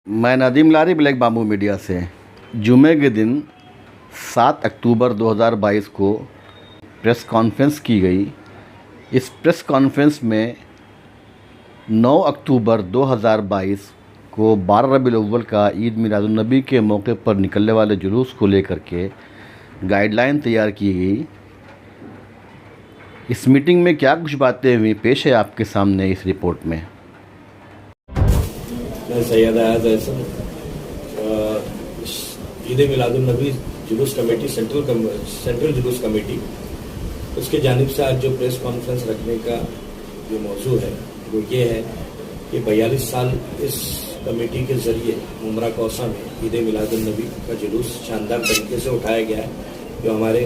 मैं नदीम लारी black bamboo media से। जुमे के दिन 7 अक्टूबर 2022 को प्रेस कॉन्फ्रेंस की गई। इस प्रेस कॉन्फ्रेंस में 9 अक्टूबर 2022 को 12 रबीउल अव्वल का ईद मिलादुन्नबी के मौके पर निकलने वाले जुलूस को लेकर के गाइडलाइन तैयार की गई। इस मीटिंग में क्या कुछ बातें हुई, पेश है आपके सामने इस रिपोर्ट में। मैं सैयद आयाज एहसन, ईद मिलादुन्नबी जुलूस कमेटी सेंट्रल जुलूस कमेटी, उसके जानिब से आज जो प्रेस कॉन्फ्रेंस रखने का जो मौजू है वो ये है कि 42 साल इस कमेटी के ज़रिए उम्रा कौसा में ईद मिलादुन्नबी का जुलूस शानदार तरीके से उठाया गया है। जो हमारे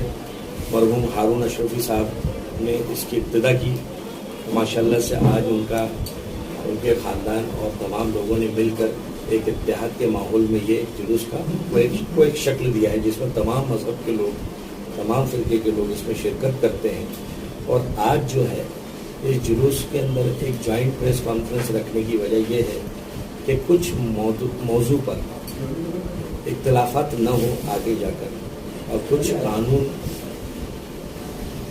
मरहूम हारून अशरफी साहब ने इसकी इब्तिदा की, माशाल्लाह से आज उनके ख़ानदान और तमाम लोगों ने मिलकर एक इत्तेहाद के माहौल में ये जुलूस का को एक शक्ल दिया है, जिसमें तमाम मज़हब के लोग, तमाम फ़िरके के लोग इसमें शिरकत करते हैं। और आज जो है इस जुलूस के अंदर एक जॉइंट प्रेस कॉन्फ्रेंस रखने की वजह यह है कि कुछ मौजू पर इख्तिलाफात न हो आगे जाकर, और कुछ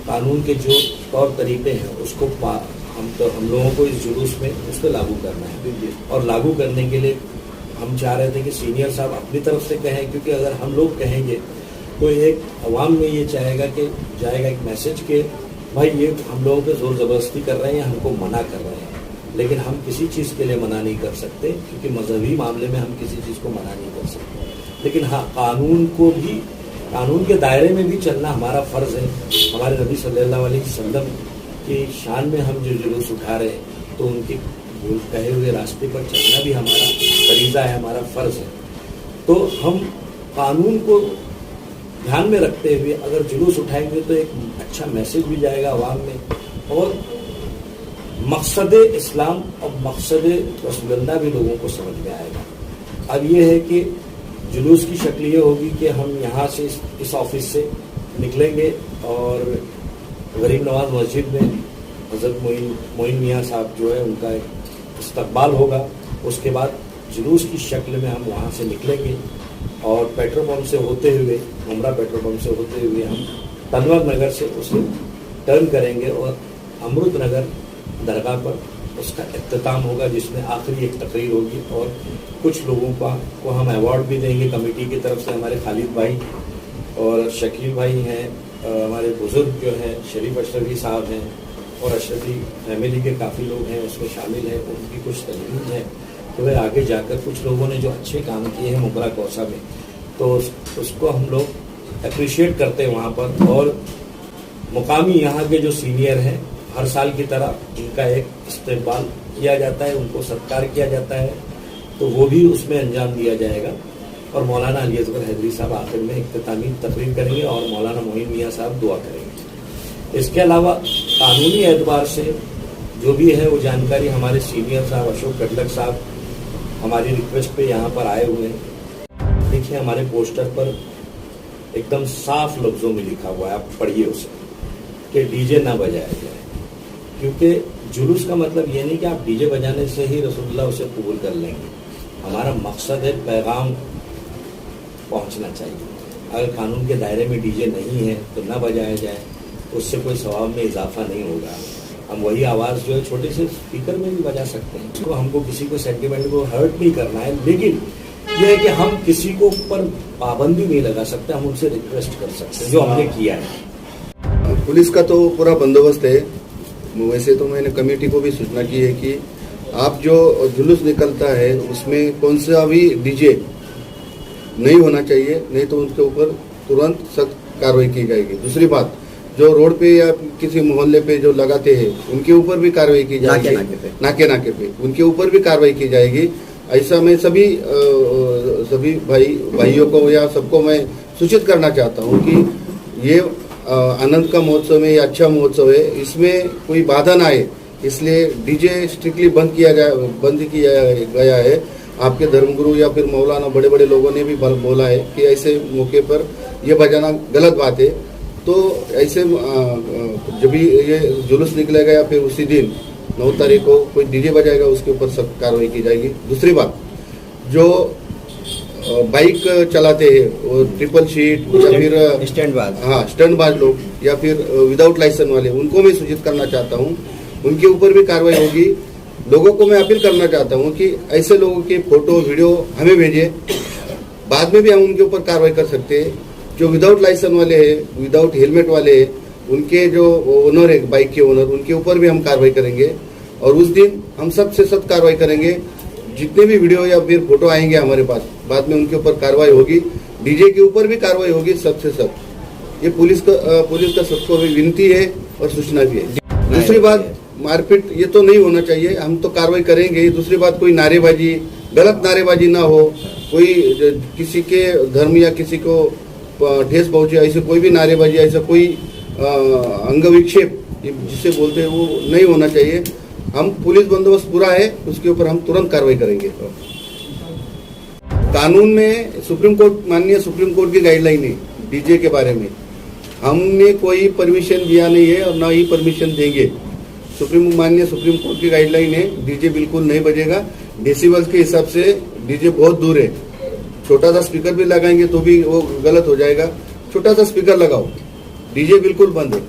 कानून के जो तौर तरीक़े हैं उसको हम लोगों को इस जुलूस में उस पर लागू करना है। और लागू करने के लिए हम चाह रहे थे कि सीनियर साहब अपनी तरफ से कहें, क्योंकि अगर हम लोग कहेंगे तो एक अवाम में ये जाएगा एक मैसेज कि भाई ये हम लोगों पे ज़ोर ज़बरदस्ती कर रहे हैं, हमको मना कर रहे हैं। लेकिन हम किसी चीज़ के लिए मना नहीं कर सकते, क्योंकि मजहबी मामले में हम किसी चीज़ को मना नहीं कर सकते। लेकिन हाँ, कानून के दायरे में भी चलना हमारा फ़र्ज़ है। हमारे नबी सल्लल्लाहु अलैहि वसल्लम की शान में हम जो जुलूस उठा रहे हैं, तो उनके कहे हुए रास्ते पर चलना भी हमारा फरीज़ा है, हमारा फ़र्ज़ है। तो हम कानून को ध्यान में रखते हुए अगर जुलूस उठाएंगे तो एक अच्छा मैसेज भी जाएगा आवाम में, और मकसद इस्लाम और मकसद रसूलुल्लाह भी लोगों को समझ में आएगा। अब ये है कि जुलूस की शक्ल ये होगी कि हम यहाँ से इस ऑफिस से निकलेंगे और गरीब नवाज मस्जिद में हज़रत मोइन मियाँ साहब जो है उनका एक इस्तकबाल होगा। उसके बाद जुलूस की शक्ल में हम वहाँ से निकलेंगे और पेट्रोल पंप से होते हुए, उमरा पेट्रोल पंप से होते हुए हम तनवर नगर से उसे टर्न करेंगे और अमृत नगर दरगाह पर उसका इख्तिताम होगा, जिसमें आखिरी एक तकरीर होगी। और कुछ लोगों को हम अवार्ड भी देंगे कमेटी की तरफ से। हमारे खालिद भाई और शकील भाई हैं, हमारे बुज़ुर्ग जो हैं शरीफ अशरफी साहब हैं, और अशरफी फैमिली के काफ़ी लोग हैं उसमें शामिल हैं। उनकी कुछ तजवीज़ है कि भाई आगे जाकर कुछ लोगों ने जो अच्छे काम किए हैं उमरा कौसा में, तो उसको हम लोग अप्रिशिएट करते हैं वहाँ पर। और मुकामी यहाँ के जो सीनियर हैं, हर साल की तरह उनका एक इस्तेक़बाल किया जाता है, उनको सत्कार किया जाता है, तो वो भी उसमें अंजाम दिया जाएगा। और मौलाना अली असगर हैदरी साहब आखिर में इख्तितामी तकरीर करेंगे और मौलाना मोइन मियाँ साहब दुआ करेंगे। इसके अलावा कानूनी एतबार से जो भी है वो जानकारी हमारे सीनियर साहब अशोक गडलक साहब हमारी रिक्वेस्ट पे यहाँ पर आए हुए हैं। देखिए, हमारे पोस्टर पर एकदम साफ लफ्ज़ों में लिखा हुआ है, आप पढ़िए उसे, कि डीजे ना बजाया जाए। क्योंकि जुलूस का मतलब ये नहीं कि आप डीजे बजाने से ही रसूलुल्लाह उसे कबूल कर लेंगे। हमारा मकसद है पैगाम पहुंचना चाहिए। अगर कानून के दायरे में डीजे नहीं है तो ना बजाया जाए, उससे कोई सवाब में इजाफा नहीं होगा। हम वही आवाज़ जो है छोटे से स्पीकर में भी बजा सकते हैं। तो हमको किसी को सेंटिमेंट को हर्ट नहीं करना है, लेकिन यह है कि हम किसी को ऊपर पाबंदी नहीं लगा सकते, हम उनसे रिक्वेस्ट कर सकते हैं, जो हमने किया है। पुलिस का तो पूरा बंदोबस्त है। वैसे तो मैंने कमेटी को भी सूचना की है कि आप जो जुलूस निकलता है उसमें कौन सा भी डीजे नहीं होना चाहिए, नहीं तो उनके ऊपर तुरंत सख्त कार्रवाई की जाएगी। दूसरी बात, जो रोड पे या किसी मोहल्ले पे जो लगाते हैं उनके ऊपर भी कार्रवाई की जाएगी, नाके पे उनके ऊपर भी कार्रवाई की जाएगी। ऐसा मैं सभी भाइयों को या सबको मैं सूचित करना चाहता हूँ कि ये आनंद का महोत्सव है, ये अच्छा महोत्सव है, इसमें कोई बाधा ना आए, इसलिए डीजे स्ट्रिक्टली बंद किया गया है। आपके धर्मगुरु या फिर मौलाना बड़े बड़े लोगों ने भी बोला है कि ऐसे मौके पर ये बजाना गलत बात है। तो ऐसे जब भी ये जुलूस निकलेगा या फिर उसी दिन 9 तारीख को कोई डीजे बजाएगा उसके ऊपर सख्त कार्रवाई की जाएगी। दूसरी बात, जो बाइक चलाते हैं वो ट्रिपल सीट या फिर स्टैंड बाज, हाँ स्टंट बाज लोग या फिर विदाउट लाइसेंस वाले, उनको मैं सूचित करना चाहता हूँ, उनके ऊपर भी कार्रवाई होगी। लोगों को मैं अपील करना चाहता हूँ कि ऐसे लोगों के फोटो वीडियो हमें भेजें, बाद में भी हम उनके ऊपर कार्रवाई कर सकते हैं। जो विदाउट लाइसेंस वाले हैं, विदाउट हेलमेट वाले हैं, उनके जो ओनर है बाइक के ओनर, उनके ऊपर भी हम कार्रवाई करेंगे और उस दिन हम सबसे सख्त कार्रवाई करेंगे। जितने भी वीडियो या फिर फोटो आएंगे हमारे पास, बाद में उनके ऊपर कार्रवाई होगी। डीजे के ऊपर भी कार्रवाई होगी सबसे सख्त। ये पुलिस का सबको भी विनती है और सूचना भी है। दूसरी बात, मारपीट ये तो नहीं होना चाहिए, हम तो कार्रवाई करेंगे। दूसरी बात, कोई नारेबाजी, गलत नारेबाजी ना हो, कोई किसी के धर्म या किसी को ठेस पहुंचे, ऐसे कोई भी नारेबाजी, ऐसा कोई अंग विक्षेप जिसे बोलते हैं वो नहीं होना चाहिए। हम पुलिस बंदोबस्त पूरा है, उसके ऊपर हम तुरंत कार्रवाई करेंगे। कानून में माननीय सुप्रीम कोर्ट की गाइडलाइन है डीजे के बारे में, हमने कोई परमिशन दिया नहीं है और ना ही परमिशन देंगे। माननीय सुप्रीम कोर्ट की गाइडलाइन है, डीजे बिल्कुल नहीं बजेगा। डेसिबल के हिसाब से डीजे बहुत दूर है, छोटा सा स्पीकर भी लगाएंगे तो भी वो गलत हो जाएगा। छोटा सा स्पीकर लगाओ, डीजे बिल्कुल बंद है।